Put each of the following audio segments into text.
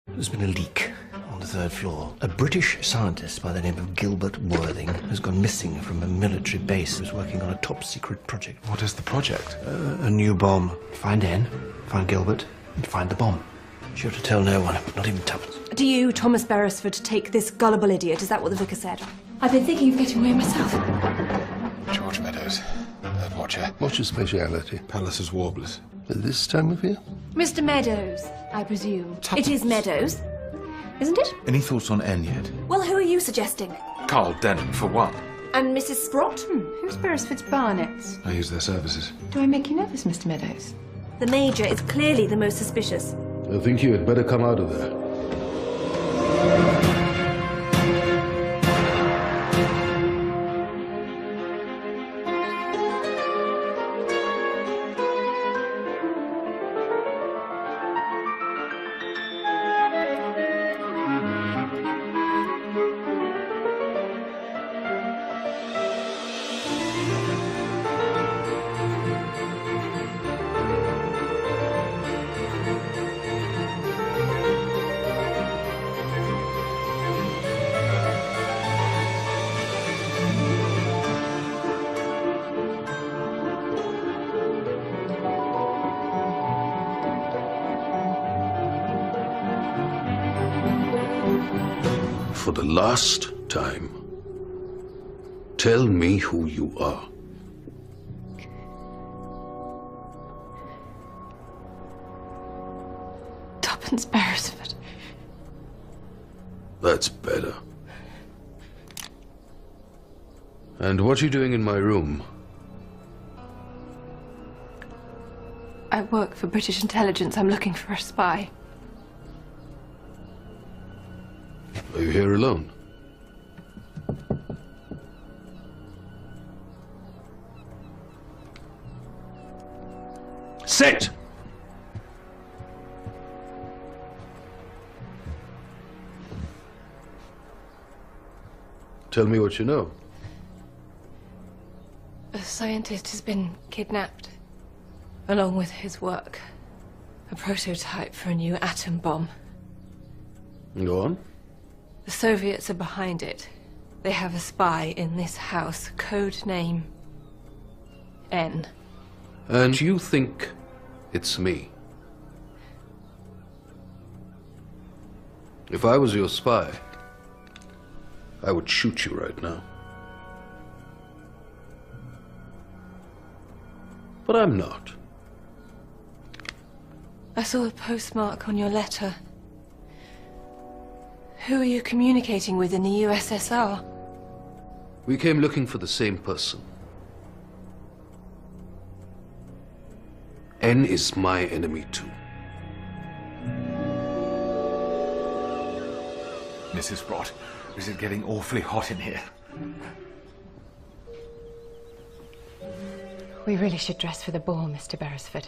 There's been a leak on the third floor. A British scientist by the name of Gilbert Worthing has gone missing from a military base. He was working on a top-secret project. What is the project? A new bomb. Find N, find Gilbert, and find the bomb. Sure to tell no one, not even Tuppence. Do you, Thomas Beresford, take this gullible idiot? Is that what the vicar said? I've been thinking of getting away myself. George Meadows, third watcher. What's your speciality? Pallas's warblers. At this time of year? Mr. Meadows, I presume. Tuppence. It is Meadows, isn't it? Any thoughts on N yet? Well, who are you suggesting? Carl Denham, for one. And Mrs. Sprott? Who's Beresford's Barnets? I use their services. Do I make you nervous, Mr. Meadows? The Major is clearly the most suspicious. I think you had better come out of there. For the last time, tell me who you are. Tuppence Beresford. That's better. And what are you doing in my room? I work for British intelligence. I'm looking for a spy. Are you here alone? Sit! Tell me what you know. A scientist has been kidnapped, along with his work. A prototype for a new atom bomb. Go on. The Soviets are behind it. They have a spy in this house, code name N. And you think it's me? If I was your spy, I would shoot you right now. But I'm not. I saw a postmark on your letter. Who are you communicating with in the USSR? We came looking for the same person. N is my enemy too. Mrs. Sprott, is it getting awfully hot in here? We really should dress for the ball, Mr. Beresford.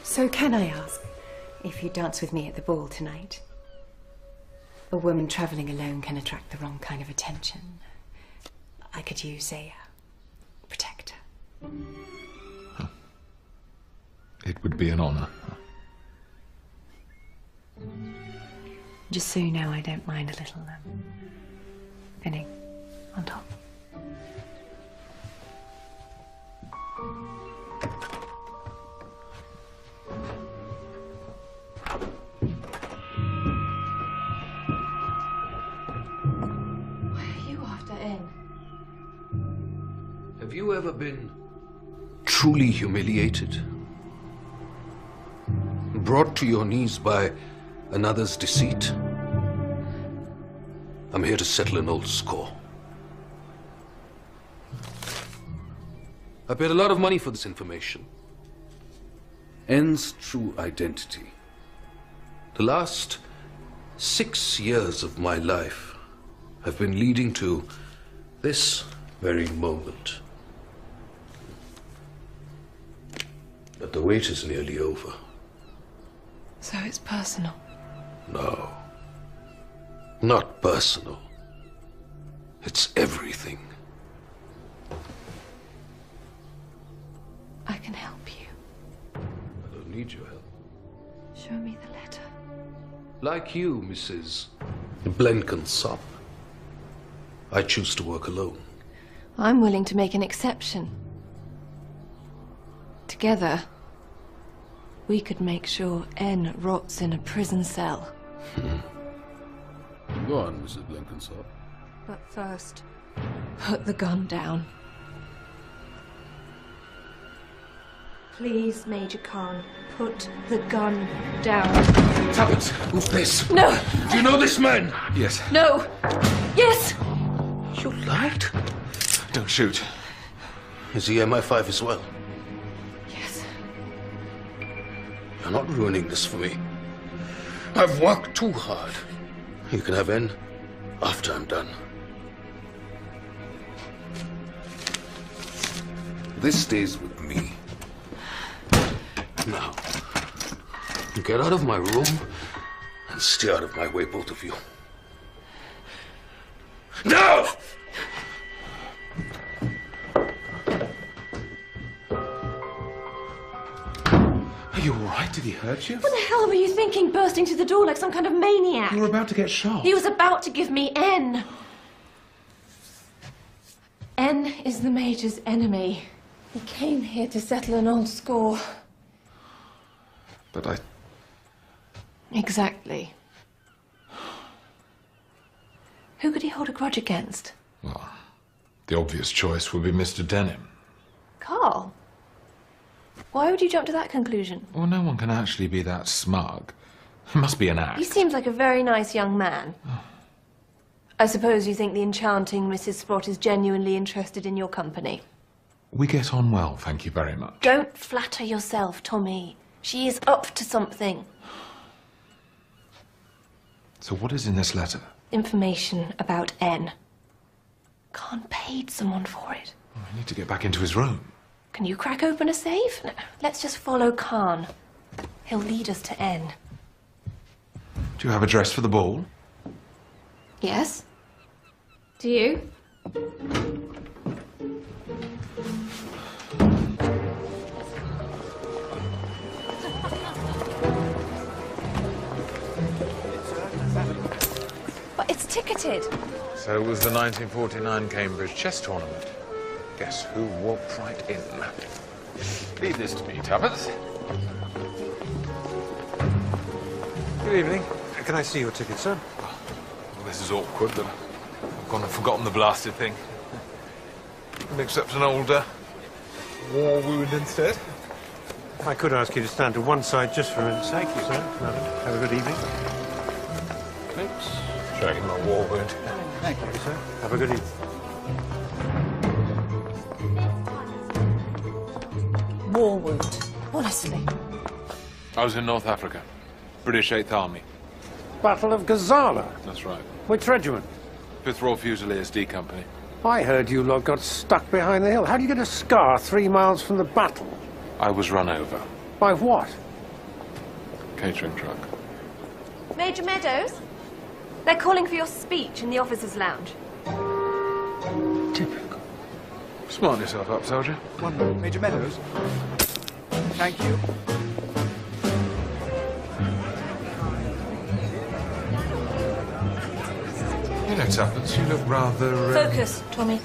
So can I ask if you dance with me at the ball tonight? A woman travelling alone can attract the wrong kind of attention. I could use a protector. It would be an honor. Just so you know, I don't mind a little pinning on top. Have you ever been truly humiliated? Brought to your knees by another's deceit? I'm here to settle an old score. I paid a lot of money for this information. N's true identity. The last 6 years of my life have been leading to this very moment. But the wait is nearly over. So it's personal. No, not personal. It's everything. I can help you. I don't need your help. Show me the letter. Like you, Mrs. Blenkinsop, I choose to work alone. I'm willing to make an exception. Together, we could make sure N rots in a prison cell. Go on, Mrs. Blenkinsop. But first, put the gun down. Please, Major Khan, put the gun down. Tuppence, who's this? No! Do you know this man? Yes. No! Yes! You lied? Don't shoot. Is he MI5 as well? Yes. You're not ruining this for me. I've worked too hard. You can have N after I'm done. This stays with me. Now, get out of my room and stay out of my way, both of you. Now! Are you all right? Did he hurt you? What the hell were you thinking, bursting through the door like some kind of maniac? You were about to get shot. He was about to give me N. N is the Major's enemy. He came here to settle an old score. But I... Exactly. Who could he hold a grudge against? Well, the obvious choice would be Mr. Denham. Carl? Why would you jump to that conclusion? Well, no one can actually be that smug. It must be an act. He seems like a very nice young man. I suppose you think the enchanting Mrs. Sprott is genuinely interested in your company. We get on well, thank you very much. Don't flatter yourself, Tommy. She is up to something. So what is in this letter? Information about N. Khan paid someone for it. I need to get back into his room. Can you crack open a safe? No, let's just follow Khan. He'll lead us to N. Do you have a dress for the ball? Yes? Do you? But it's ticketed. So was the 1949 Cambridge chess tournament. Guess who walked right in? Leave this to me, Tuppence. Good evening. Can I see your ticket, sir? Well, this is awkward, but I've gone and forgotten the blasted thing. Mixed up an old war wound instead. I could ask you to stand to one side just for a minute's sake, sir. Have a good evening. Thanks. Showing my war wound. Thank you, sir. Have a good evening. War wound. Honestly. I was in North Africa. British 8th Army. Battle of Gazala. That's right. Which regiment? 5th Royal Fusiliers D Company. I heard you lot got stuck behind the hill. How do you get a scar 3 miles from the battle? I was run over. By what? Catering truck. Major Meadows? They're calling for your speech in the officers' lounge. Typical. Smarten yourself up, soldier. One moment, Major Meadows. Thank you. You know, Tuppence, you look rather... Focus, Tommy.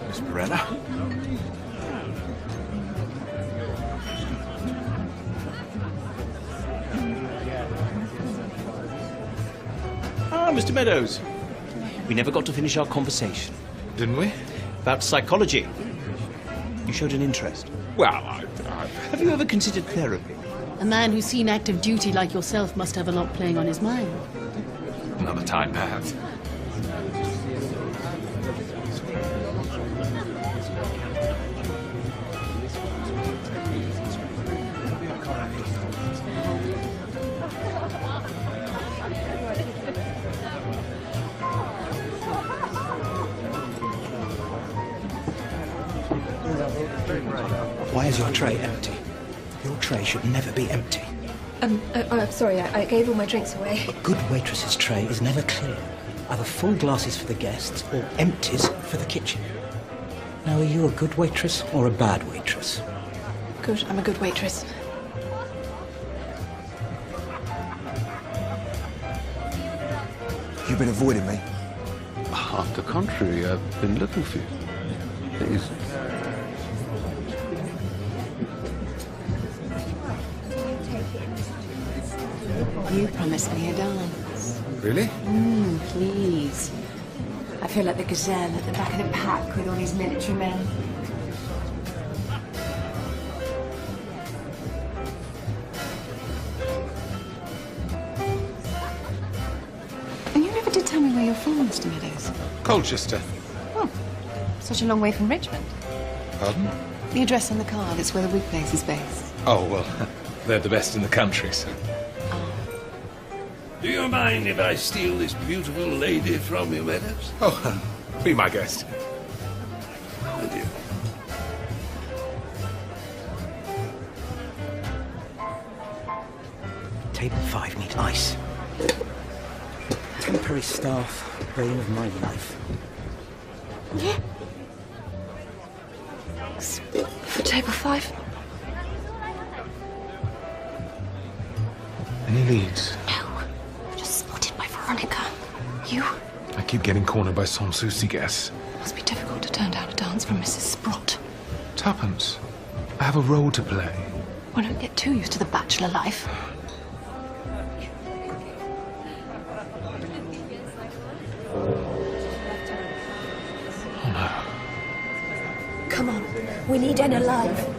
Miss Morella. Mr. Meadows. We never got to finish our conversation. Didn't we? About psychology. You showed an interest. Well, Have you ever considered therapy? A man who's seen active duty like yourself must have a lot playing on his mind. Another time, perhaps. Why is your tray empty? Your tray should never be empty. I'm sorry, I gave all my drinks away. A good waitress's tray is never clear. Either full glasses for the guests or empties for the kitchen. Now, are you a good waitress or a bad waitress? Good, I'm a good waitress. You've been avoiding me. On the contrary, I've been looking for you. Please. You promised me a dance. Really? Please. I feel like the gazelle at the back of the pack with all these military men. And you never did tell me where you're from, Mr. Meadows. Colchester. Oh, such a long way from Richmond. Pardon? The address on the card, it's where the wig place is based. Oh, well, they're the best in the country, so. Do you mind if I steal this beautiful lady from you, Meadows? Oh, be my guest. Thank you. Table 5 needs ice. Temporary staff, bane of my life. Yeah. For table 5? Any leads? No. Just spotted by Veronica. You? I keep getting cornered by Sans Souci guests. Must be difficult to turn down a dance from Mrs. Sprott. Tuppence. I have a role to play. Why don't get too used to the bachelor life? Oh no. Come on, we need Anne alive.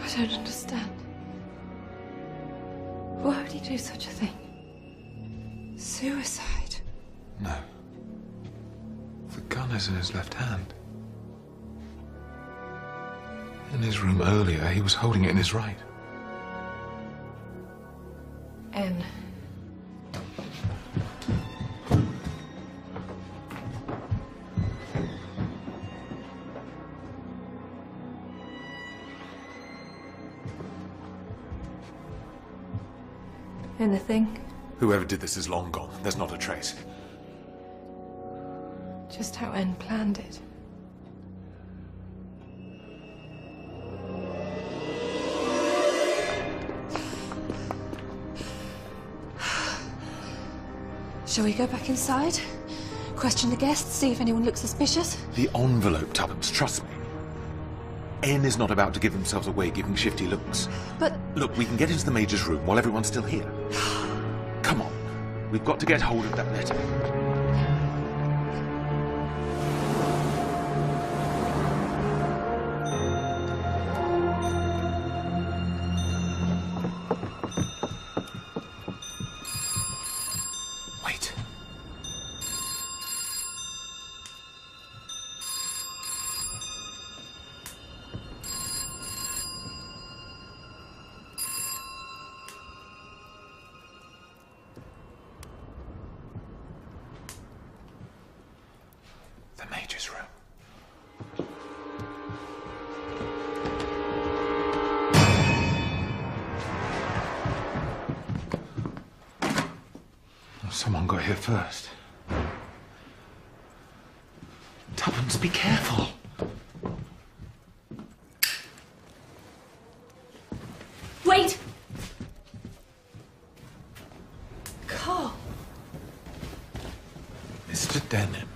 I don't understand. Why would he do such a thing? Suicide? No. The gun is in his left hand. In his room earlier, he was holding it in his right. Anne. Anything? Whoever did this is long gone. There's not a trace. Just how Anne planned it. Shall we go back inside? Question the guests, see if anyone looks suspicious? The envelope, Tuppence, trust me. N is not about to give themselves away giving shifty looks. But... Look, we can get into the Major's room while everyone's still here. Come on. We've got to get hold of that letter. Wait. his room. Someone got here first. Tuppence, be careful. Wait! Carl. Mr. Denham.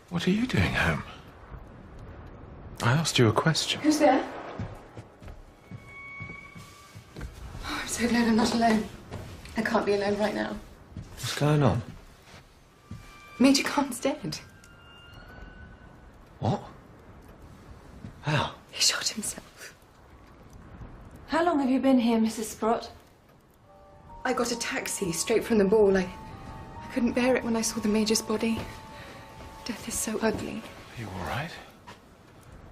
What are you doing home? I asked you a question. Who's there? Oh, I'm so glad I'm not alone. I can't be alone right now. What's going on? Major Khan's dead. What? How? He shot himself. How long have you been here, Mrs. Sprott? I got a taxi straight from the ball. I couldn't bear it when I saw the Major's body. Death is so ugly. Are you all right?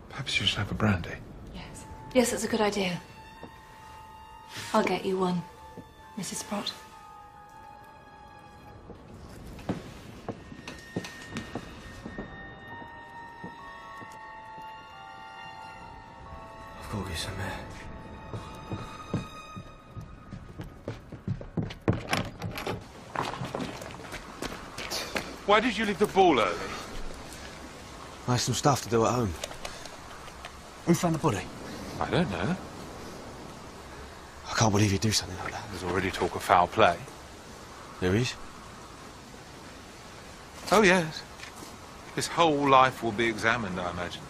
Perhaps you should have a brandy. Yes. Yes, that's a good idea. I'll get you one, Mrs. Sprott. I've got to get some air. Why did you leave the ball early? I have some stuff to do at home. Who found the body? I don't know. I can't believe you'd do something like that. There's already talk of foul play. There is? Oh, yes. His whole life will be examined, I imagine.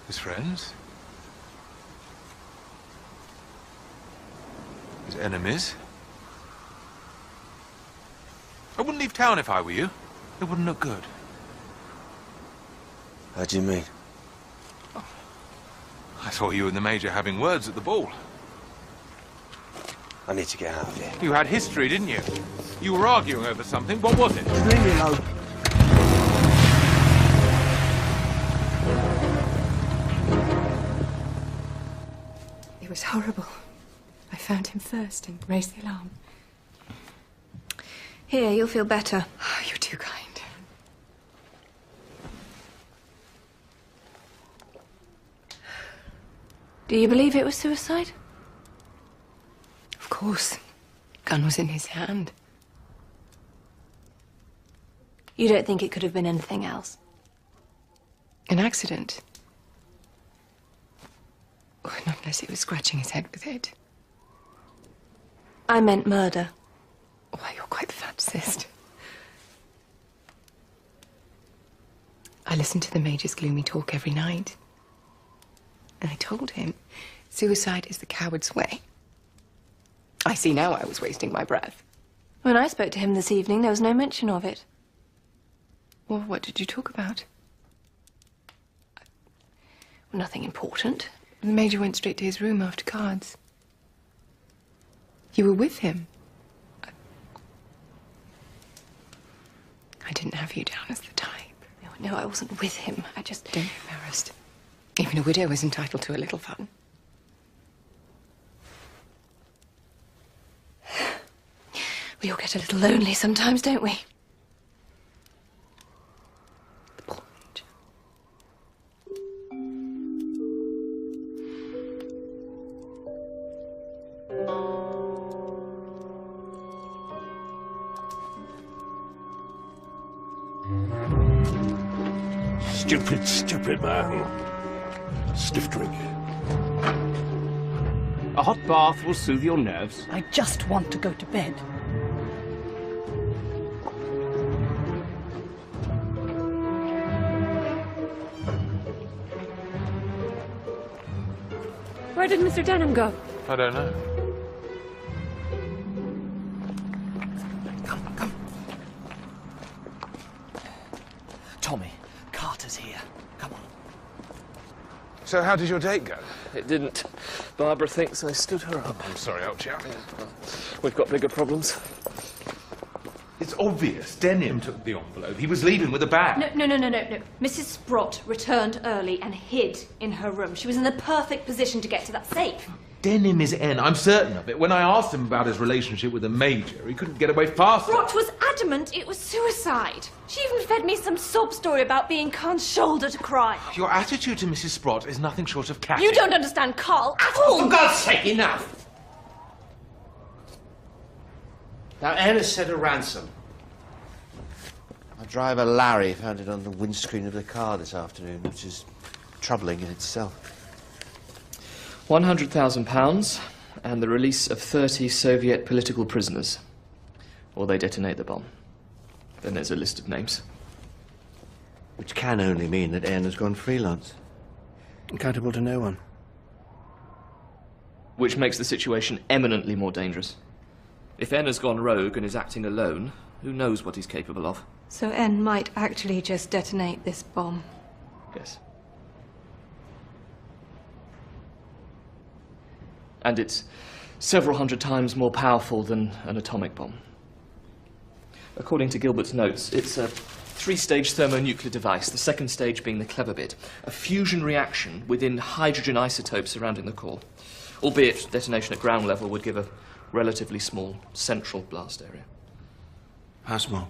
His friends. His enemies. I wouldn't leave town if I were you. It wouldn't look good. How do you mean? I saw you and the Major having words at the ball. I need to get out of here. You had history, didn't you? You were arguing over something. What was it? Leave me alone. It was horrible. I found him first and raised the alarm. Here, you'll feel better. Oh, you're too kind. Do you believe it was suicide? Of course. Gun was in his hand. You don't think it could have been anything else? An accident. Oh, not unless he was scratching his head with it. I meant murder. Why, you're quite the fantasist. I listened to the Major's gloomy talk every night. And I told him, suicide is the coward's way. I see now I was wasting my breath. When I spoke to him this evening, there was no mention of it. Well, what did you talk about? Nothing important. The Major went straight to his room after cards. You were with him. I didn't have you down as the type. No, I wasn't with him. I just... Don't be embarrassed. Even a widow is entitled to a little fun. We all get a little lonely sometimes, don't we? The poor Major. Stupid, stupid man. Stiff drink. A hot bath will soothe your nerves. I just want to go to bed. Where did Mr. Denham go? I don't know. Come. Tommy, Carter's here. Come on. So how did your date go? It didn't. Barbara thinks I stood her up. I'm sorry, old chap. We've got bigger problems. It's obvious. Denham took the envelope. He was leaving with a bag. No. Mrs. Sprott returned early and hid in her room. She was in the perfect position to get to that safe. Denim is N. I'm certain of it. When I asked him about his relationship with the Major, he couldn't get away faster. Sprott was adamant it was suicide. She even fed me some sob story about being Khan's shoulder to cry. Your attitude to Mrs. Sprott is nothing short of catty. You don't understand Carl at all! For God's sake, enough! Now, Anne has set a ransom. My driver, Larry, found it on the windscreen of the car this afternoon, which is troubling in itself. £100,000 and the release of 30 Soviet political prisoners. Or they detonate the bomb. Then there's a list of names. Which can only mean that Anne has gone freelance. Accountable to no one. Which makes the situation eminently more dangerous. If N has gone rogue and is acting alone, who knows what he's capable of? So N might actually just detonate this bomb. Yes. And it's several hundred times more powerful than an atomic bomb. According to Gilbert's notes, it's a three-stage thermonuclear device, the second stage being the clever bit. A fusion reaction within hydrogen isotopes surrounding the core. Albeit detonation at ground level would give a relatively small central blast area. How small?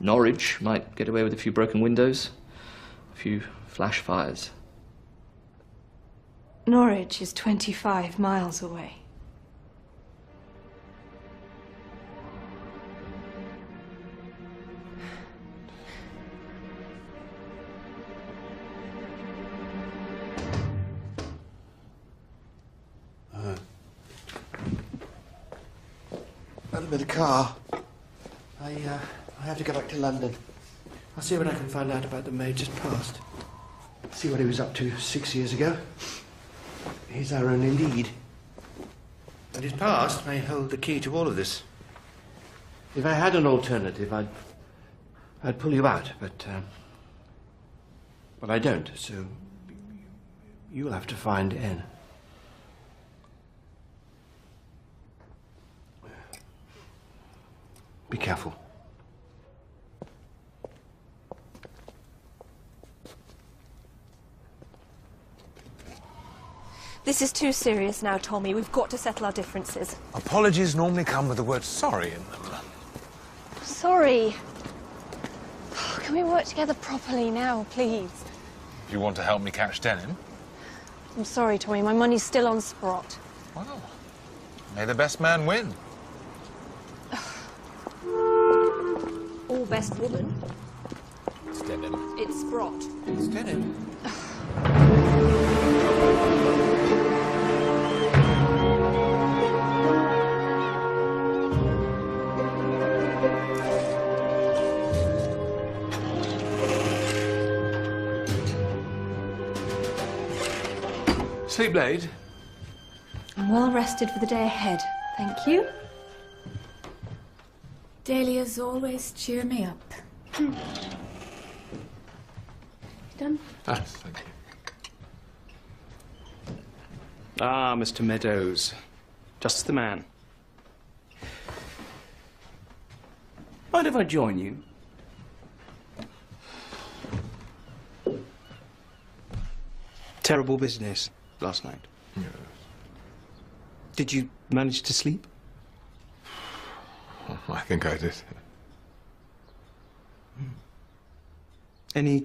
Norwich might get away with a few broken windows, a few flash fires. Norwich is 25 miles away. Out of the car. I have to go back to London. I'll see what I can find out about the Major's past. See what he was up to 6 years ago. He's our only lead. And his past may hold the key to all of this. If I had an alternative, I'd pull you out, but I don't, so you'll have to find N. Be careful. This is too serious now, Tommy. We've got to settle our differences. Apologies normally come with the word sorry in them. Sorry. Can we work together properly now, please? Do you want to help me catch Denim? I'm sorry, Tommy. My money's still on Sprott. Well, may the best man win. Or best woman. It's Denim. It's Sprott. It's Denim. Sleep late? I'm well rested for the day ahead. Thank you. Dahlias always cheer me up. Done? Ah, thank you. Ah, Mr. Meadows. Just the man. Mind if I join you? Terrible business last night. Yes. Did you manage to sleep? I think I did. Any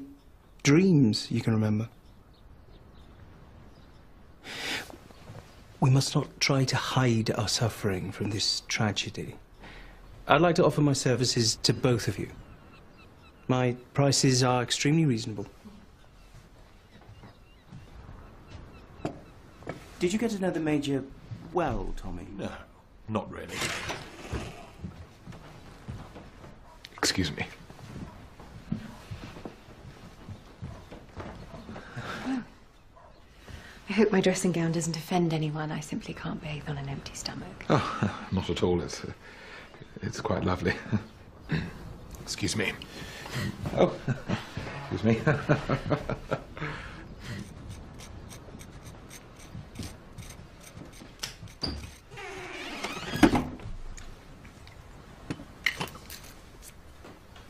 dreams you can remember? We must not try to hide our suffering from this tragedy. I'd like to offer my services to both of you. My prices are extremely reasonable. Did you get to know the Major well, Tommy? No, not really. Excuse me. I hope my dressing gown doesn't offend anyone. I simply can't bathe on an empty stomach. Oh, not at all. It's quite lovely. Excuse me. Oh, excuse me.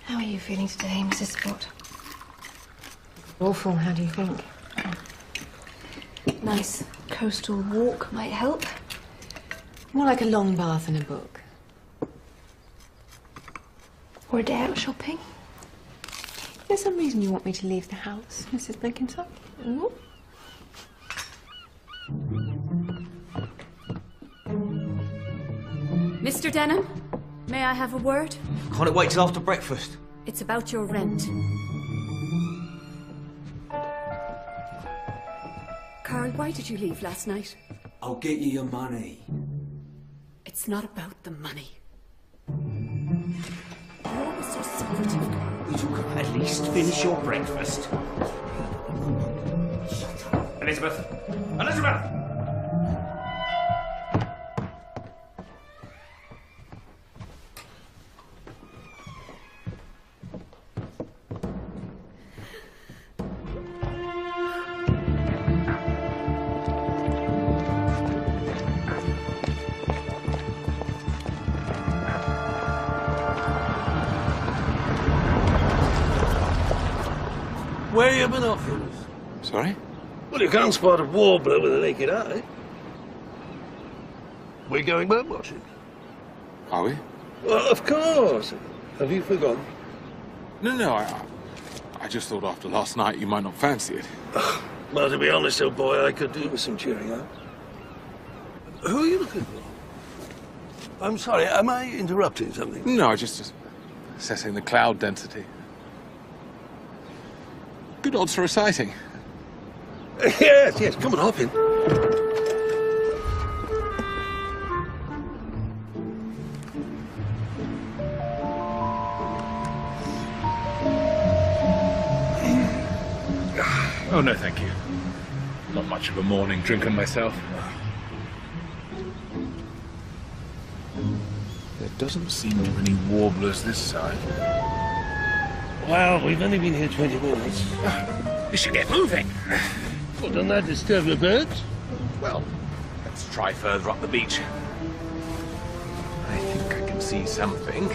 How are you feeling today, Mrs. Sprott? Awful, how do you think? Nice, coastal walk might help. More like a long bath and a book. Or a day out shopping. There's some reason you want me to leave the house, Mrs. Blenkinsop? Ooh. Mr. Denham, may I have a word? Can't it wait till after breakfast? It's about your rent. Carl, why did you leave last night? I'll get you your money. It's not about the money. You're always so secretive, Carl. Would you at least finish your breakfast? Shut up. Elizabeth! Elizabeth! Where are your binoculars? Sorry? Well, you can't spot a warbler with a naked eye. We're going bird watching. Are we? Well, of course. Have you forgotten? No, I just thought after last night you might not fancy it. Well, to be honest, old boy, I could do with some cheering up. Who are you looking for? I'm sorry, am I interrupting something? No, just assessing the cloud density. Good odds for a sighting. Yes, come on, hop in. Oh, no, thank you. Not much of a morning drinker myself. There doesn't seem to be any warblers this side. Well, we've only been here 20 minutes. We should get moving. Well, doesn't that disturb the birds? Well, let's try further up the beach. I think I can see something.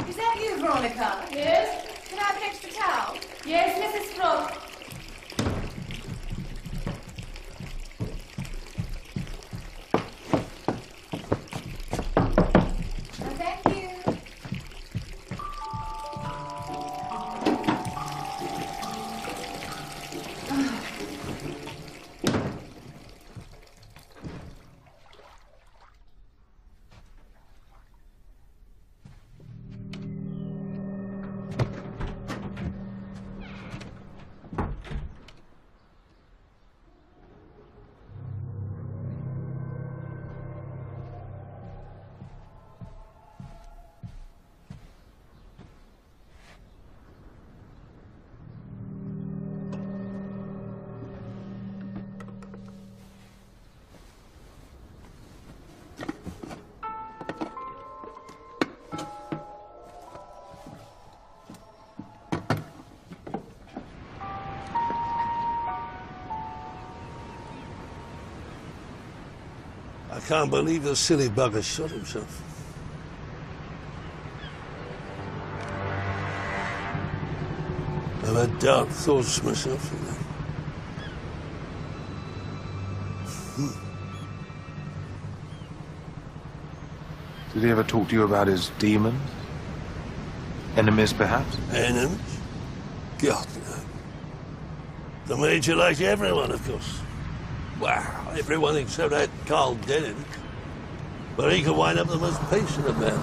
Is that you, Veronica? Yes. Can I have an extra towel? Yes, Mrs. Frog. Thank you. I can't believe the silly bugger shot himself. I've had dark thoughts myself. Did he ever talk to you about his demons? Enemies, perhaps? Enemies? God, no. The Major liked everyone, of course. Well, everyone except that Carl Denham. But he could wind up the most patient of men.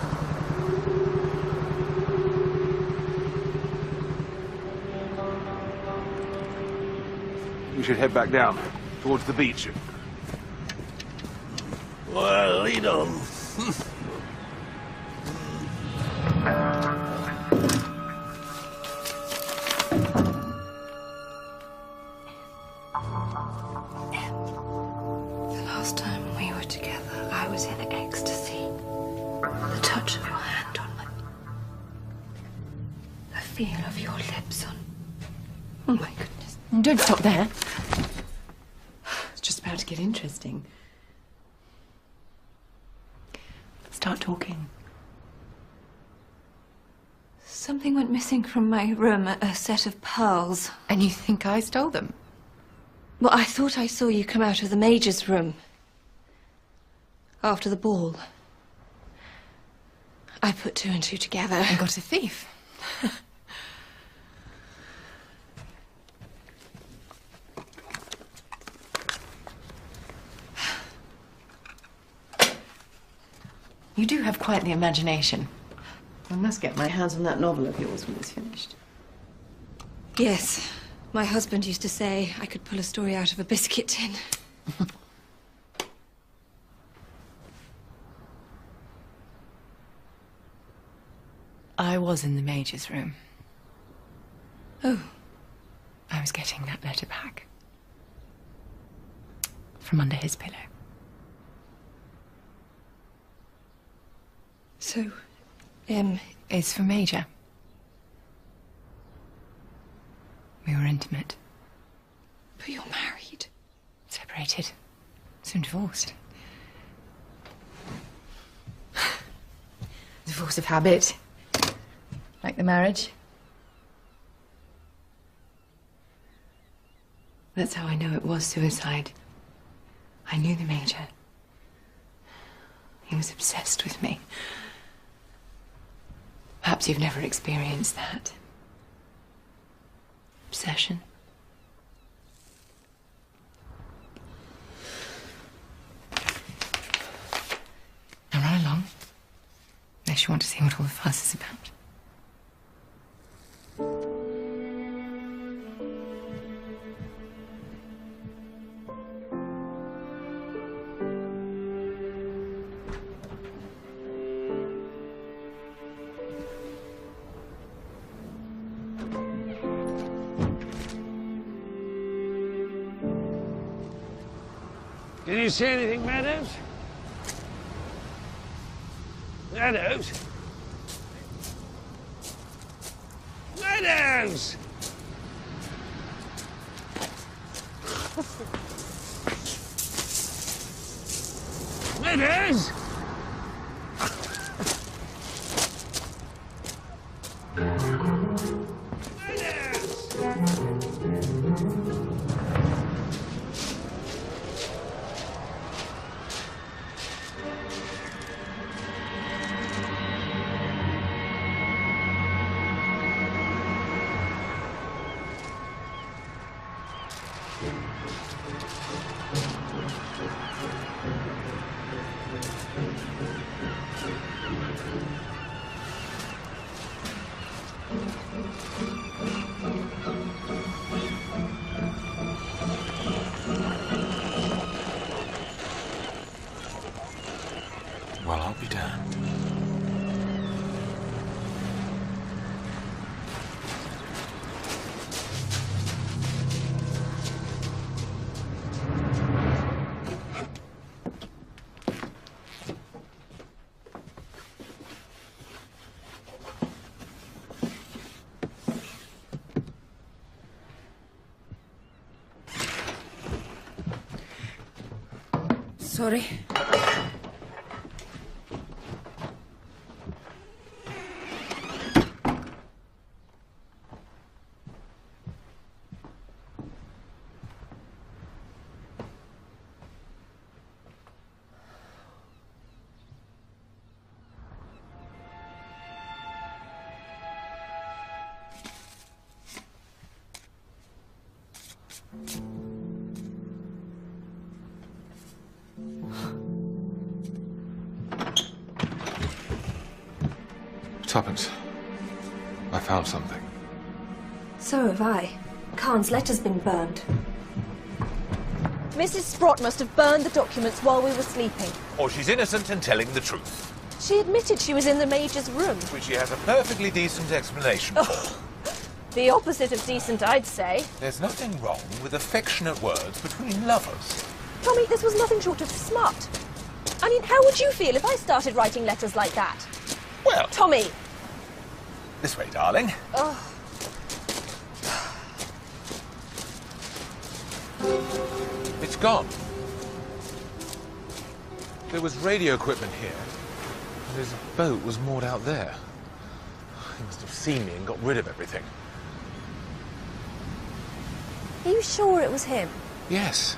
We should head back down, towards the beach. Well, lead on. The last time we were together, I was in ecstasy. The touch of your hand on my... The feel of your lips on... Oh, my goodness. Don't stop there. get interesting. Start talking. Something went missing from my room, a set of pearls. And you think I stole them? Well, I thought I saw you come out of the Major's room after the ball. I put two and two together. And got a thief. You do have quite the imagination. I must get my hands on that novel of yours when it's finished. Yes. My husband used to say I could pull a story out of a biscuit tin. I was in the Major's room. Oh. I was getting that letter back. From under his pillow. So, It's for Major. We were intimate. But you're married. Separated. Soon divorced. Divorce of habit. Like the marriage. That's how I know it was suicide. I knew the Major. He was obsessed with me. Perhaps you've never experienced that. Obsession. Now run along. Unless you want to see what all the fuss is about. Can you see anything, Meadows? Meadows? Meadows! Meadows! Well, I'll be damned. Sorry. Tuppence. I found something. So have I. Khan's letter's been burned. Mrs. Sprott must have burned the documents while we were sleeping. Or she's innocent and telling the truth. She admitted she was in the Major's room. Which she has a perfectly decent explanation for. Oh, the opposite of decent, I'd say. There's nothing wrong with affectionate words between lovers. Tommy, this was nothing short of smut. I mean, how would you feel if I started writing letters like that? Well... Tommy! This way, darling. Oh. It's gone. There was radio equipment here, and his boat was moored out there. He must have seen me and got rid of everything. Are you sure it was him? Yes.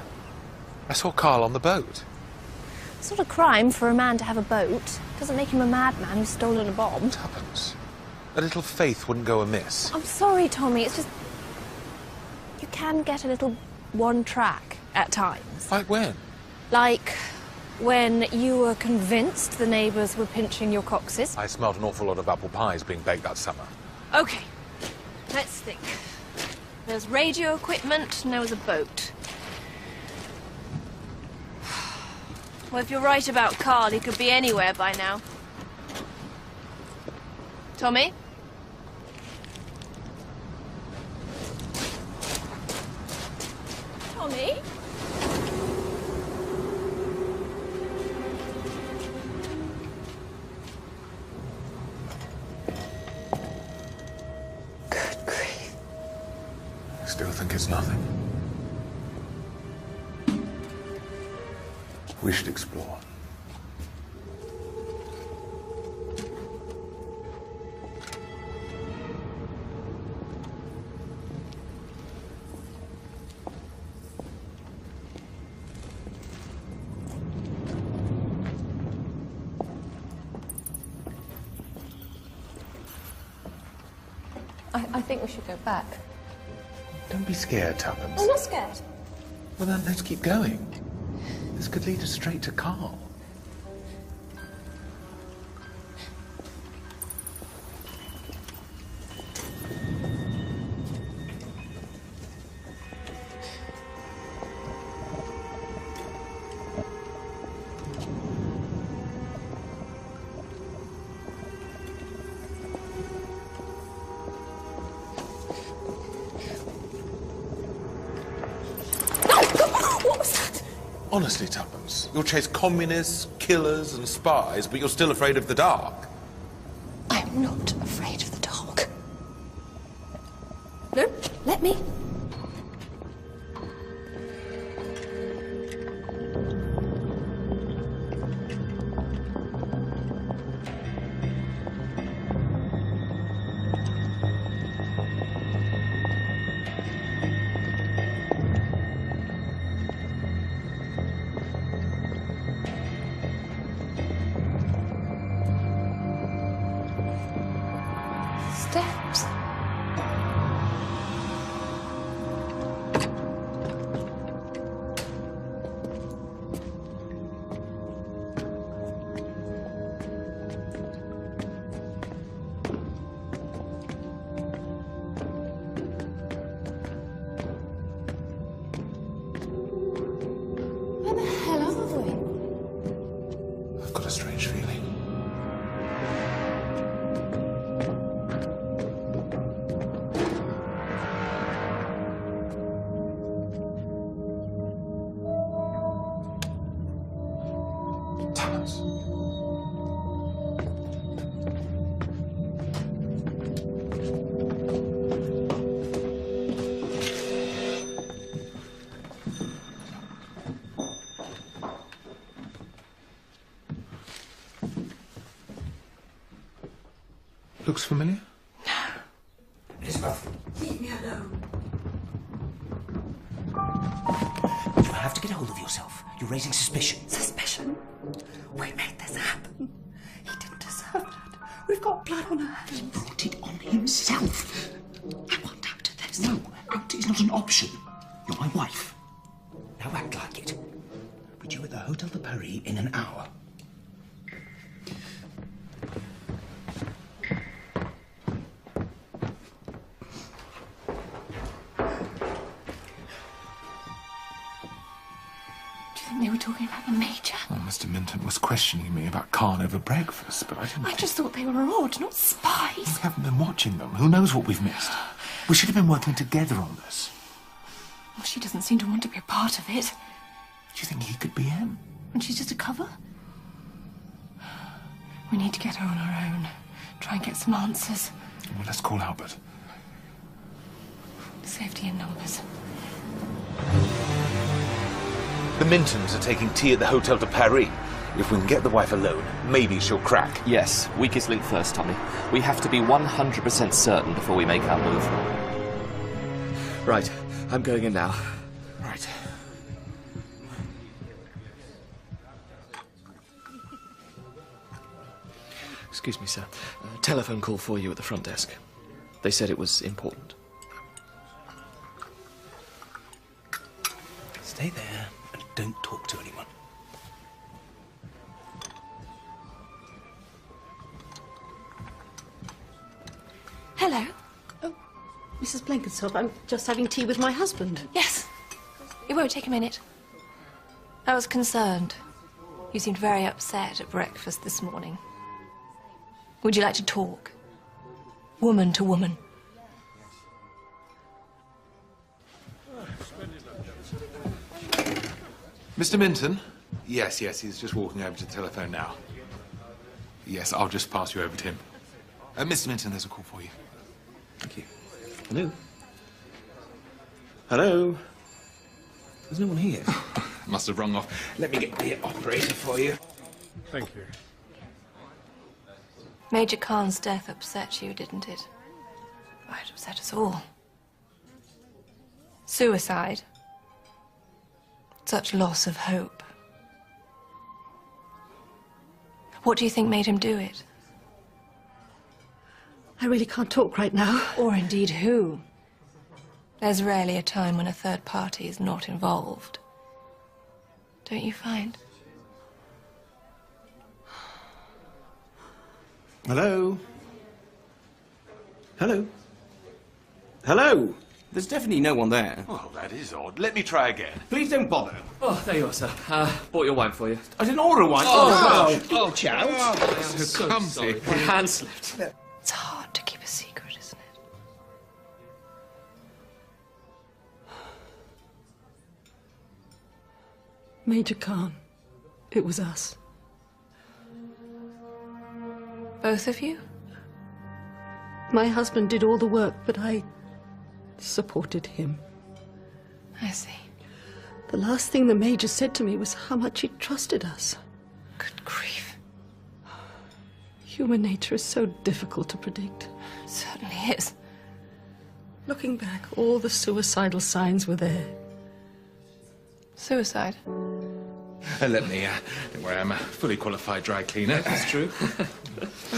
I saw Carl on the boat. It's not a crime for a man to have a boat. Doesn't make him a madman who's stolen a bomb. Tuppence. A little faith wouldn't go amiss. I'm sorry, Tommy. It's just... you can get a little one-track at times. Like when? Like when you were convinced the neighbours were pinching your coccyx. I smelled an awful lot of apple pies being baked that summer. Okay, let's think. There's radio equipment and there was a boat. Well, if you're right about Carl, he could be anywhere by now. Tommy? Tommy? Good grief. I still think it's nothing. We should explore. I think we should go back. Don't be scared, Tuppence. I'm not scared. Well, then let's keep going. This could lead us straight to Carl. Honestly, Tuppence, you'll chase communists, killers and spies, but you're still afraid of the dark. I'm not afraid of the dark. No, let me. Steps. Where the hell are we? I've got a strange feeling. Looks familiar? Elizabeth, Leave me alone. you have to get hold of yourself. You're raising suspicion. Suspicion? We made this happen. He didn't deserve that. We've got blood on our hands. He brought it on himself. I want out of this. No, out is not an option. You're my wife. Now act like it. Be due at the Hotel de Paris in an hour. They were talking about the Major. Well, Mr. Minton was questioning me about Khan over breakfast, but I didn't... I just thought they were odd, not spies. We haven't been watching them. Who knows what we've missed? We should have been working together on this. Well, she doesn't seem to want to be a part of it. Do you think he could be him? And she's just a cover? We need to get her on our own. Try and get some answers. Well, let's call Albert. Safety in numbers. The Mintons are taking tea at the Hotel de Paris. If we can get the wife alone, maybe she'll crack. Yes, weakest link first, Tommy. We have to be 100% certain before we make our move. Right, I'm going in now. Right. Excuse me, sir. Telephone call for you at the front desk. They said it was important. Stay there and don't talk to anyone. Hello. Oh, Mrs. Blenkinsop, I'm just having tea with my husband. Yes. It won't take a minute. I was concerned. You seemed very upset at breakfast this morning. Would you like to talk? Woman to woman. Mr. Minton? Yes, he's just walking over to the telephone now. Yes, I'll just pass you over to him. Mr. Minton, there's a call for you. Thank you. Hello? Hello? There's no one here. Must have rung off. Let me get the operator for you. Thank you. Major Khan's death upset you, didn't it? Oh, it upset us all. Suicide. Such loss of hope. What do you think made him do it? I really can't talk right now. Or indeed who? There's rarely a time when a third party is not involved. Don't you find? Hello? Hello? Hello? There's definitely no one there. Well, that is odd. Let me try again. Please don't bother. Oh, there you are, sir. Bought your wine for you. I didn't order wine. Watch out. I'm so clumsy. sorry. My hand slipped. It's hard to keep a secret, isn't it? Major Khan, it was us. Both of you? My husband did all the work, but I supported him. I see. The last thing the Major said to me was how much he trusted us. Good grief. Human nature is so difficult to predict. It certainly is. Looking back, all the suicidal signs were there. Suicide? Don't worry, I'm a fully qualified dry cleaner. That's true.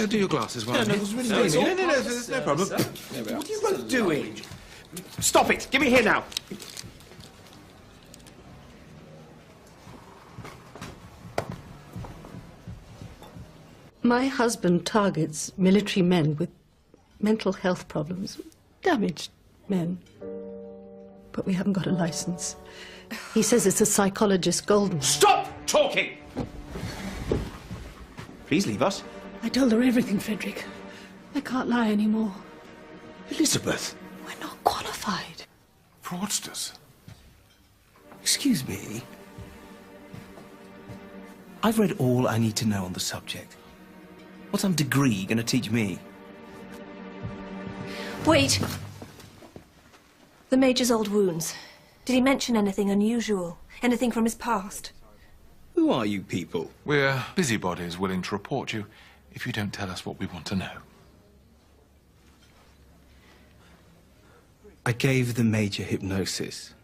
Do your glasses while No, I'm no, here. it's really No, easy. there's no problem. What are you both doing? Stop it! Give me here now! My husband targets military men with mental health problems, damaged men. But we haven't got a license. He says it's a psychologist golden. Stop talking! Please leave us. I told her everything, Frederick. I can't lie anymore. Elizabeth. We're not qualified. Fraudsters. Excuse me. I've read all I need to know on the subject. What's some degree going to teach me? Wait! The Major's old wounds. Did he mention anything unusual? Anything from his past? Who are you people? We're busybodies willing to report you if you don't tell us what we want to know. I gave the Major hypnosis.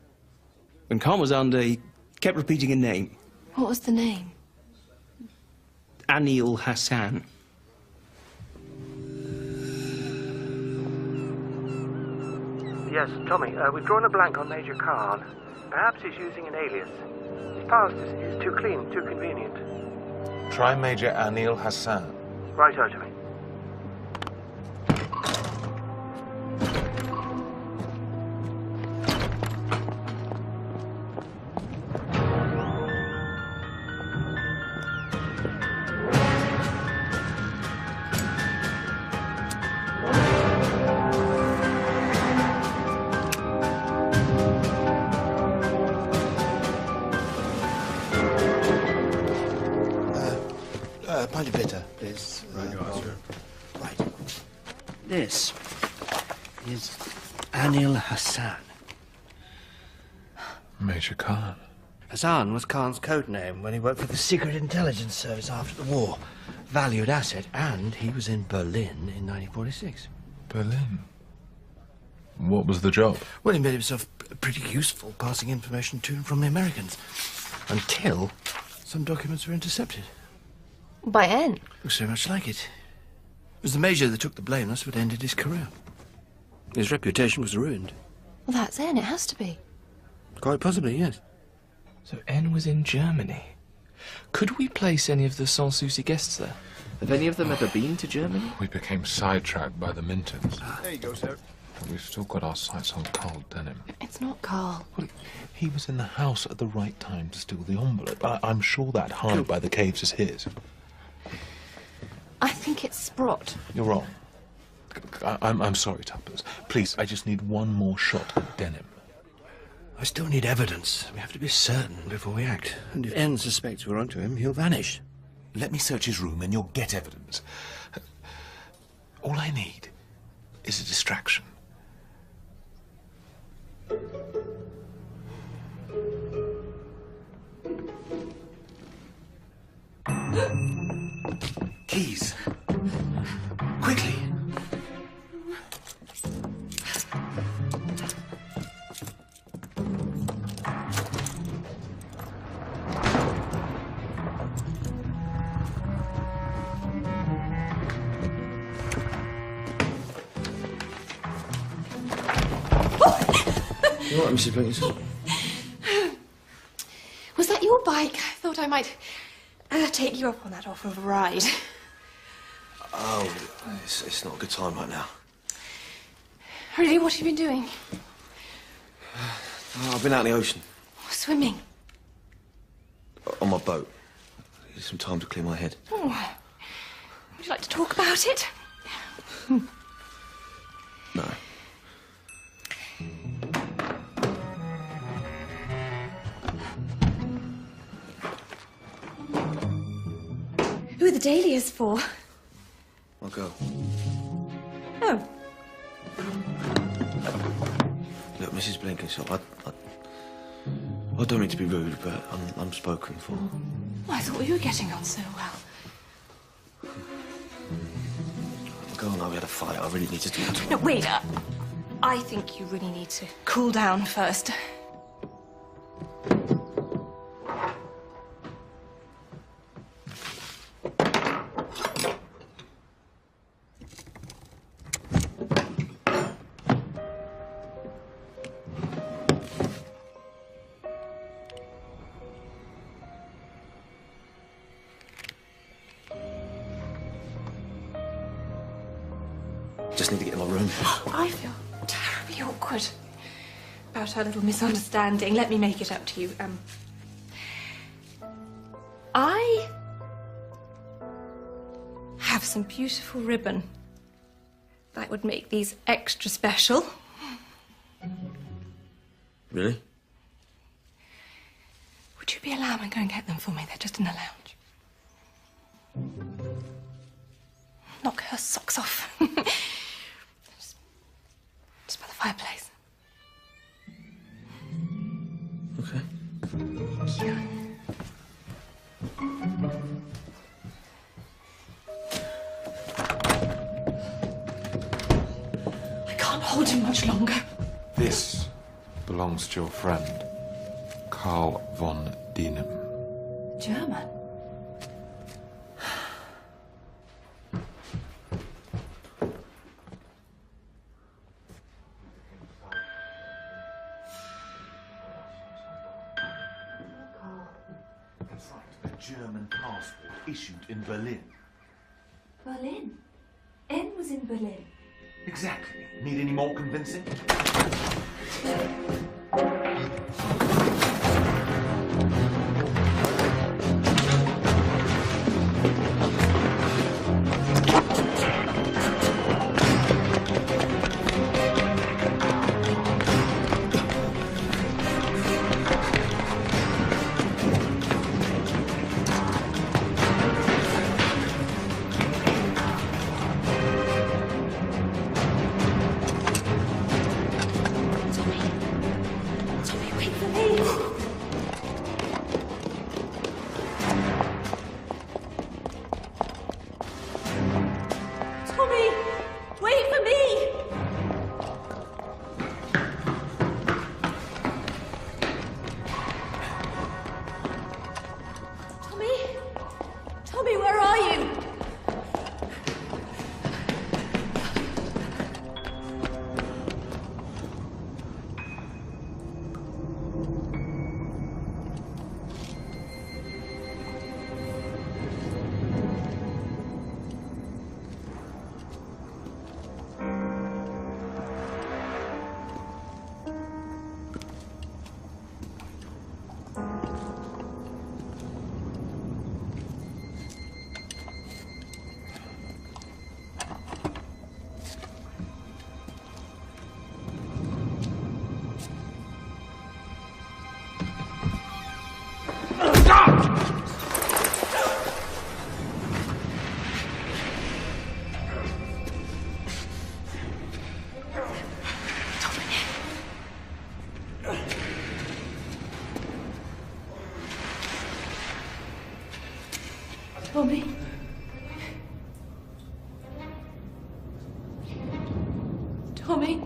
When Khan was under, he kept repeating a name. What was the name? Anil Hassan. Yes, Tommy, we've drawn a blank on Major Khan. Perhaps he's using an alias. His past is too clean, too convenient. Try Major Anil Hassan. Right, Tommy. Pint of bitter, please. Right. This is Anil Hassan. Major Khan. Hassan was Khan's code name when he worked for the Secret Intelligence Service after the war. Valued asset, and he was in Berlin in 1946. Berlin? What was the job? Well, he made himself pretty useful passing information to and from the Americans. Until some documents were intercepted. By N? Looks so much like it. It was the Major that took the blame. That's what ended his career. His reputation was ruined. Well, that's N. It has to be. Quite possibly, yes. So N was in Germany. Could we place any of the Sans Souci guests there? Have any of them ever been to Germany? We became sidetracked by the Mintons. There you go, sir. We've still got our sights on Carl Denham. It's not Carl. Well, he was in the house at the right time to steal the envelope. I'm sure that hide by the caves is his. I think it's Sprott. You're wrong. I'm sorry, Tuppers. Please, I just need one more shot at Denham. I still need evidence. We have to be certain before we act. And if N suspects we're onto him, he'll vanish. Let me search his room and you'll get evidence. All I need is a distraction. Keys. Quickly. You all right, Mrs. Blinken? Was that your bike? I thought I might take you up on that offer of a ride. Oh, it's not a good time right now. Really, what have you been doing? Oh, I've been out in the ocean. Swimming. On my boat. I need some time to clear my head. Oh. Would you like to talk about it? No. Who are the dahlias for? I'll go. Oh. Look, Mrs. Blenkinsop, I don't mean to be rude, but I'm spoken for. Oh, I thought we were getting on so well. Go on, we had a fight. I really need to talk to her. No, wait. I think you really need to cool down first. Just need to get in my room. I feel terribly awkward about our little misunderstanding. Let me make it up to you. I have some beautiful ribbon that would make these extra special. Really? Would you be a lamb and go and get them for me? They're just in the lounge. Knock her socks off. Just by the fireplace. Okay. Thank you. I can't hold him much longer. This belongs to your friend, Carl von Denham. German? German passport issued in Berlin. Berlin? N was in Berlin. Exactly. Need any more convincing? Tommy.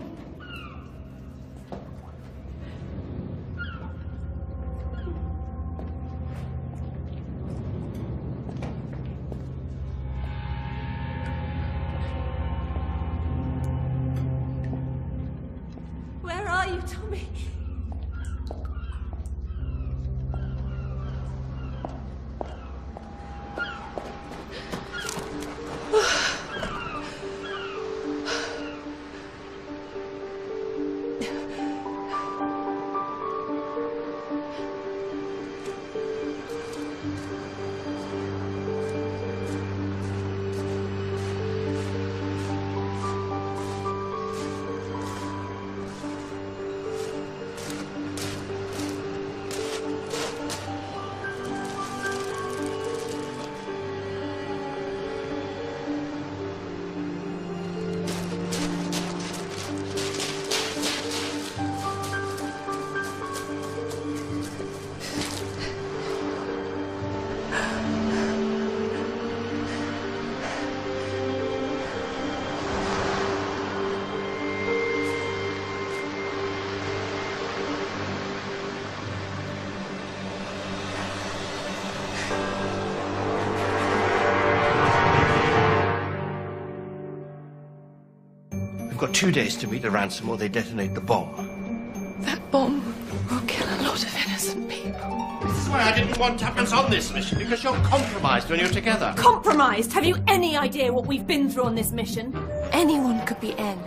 Where are you, Tommy? We've got 2 days to meet the ransom or they detonate the bomb. That bomb will kill a lot of innocent people. This is why I didn't want Tuppence on this mission, because you're compromised when you're together. Compromised? Have you any idea what we've been through on this mission? Anyone could be N.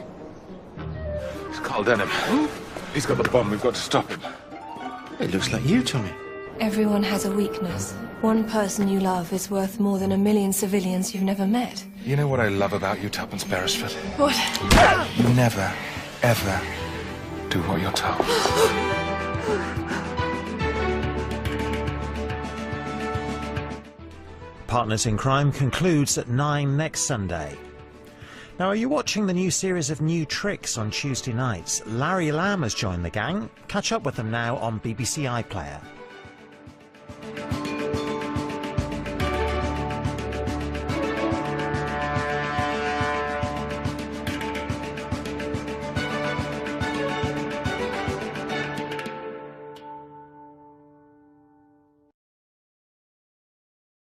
It's Carl Denham. He's got the bomb. We've got to stop him. It looks like you, Tommy. Everyone has a weakness. One person you love is worth more than 1 million civilians you've never met. You know what I love about you, Tuppence Beresford? What? You never, ever do what you're told. Partners in Crime concludes at 9 next Sunday. Now, are you watching the new series of New Tricks on Tuesday nights? Larry Lamb has joined the gang. Catch up with them now on BBC iPlayer.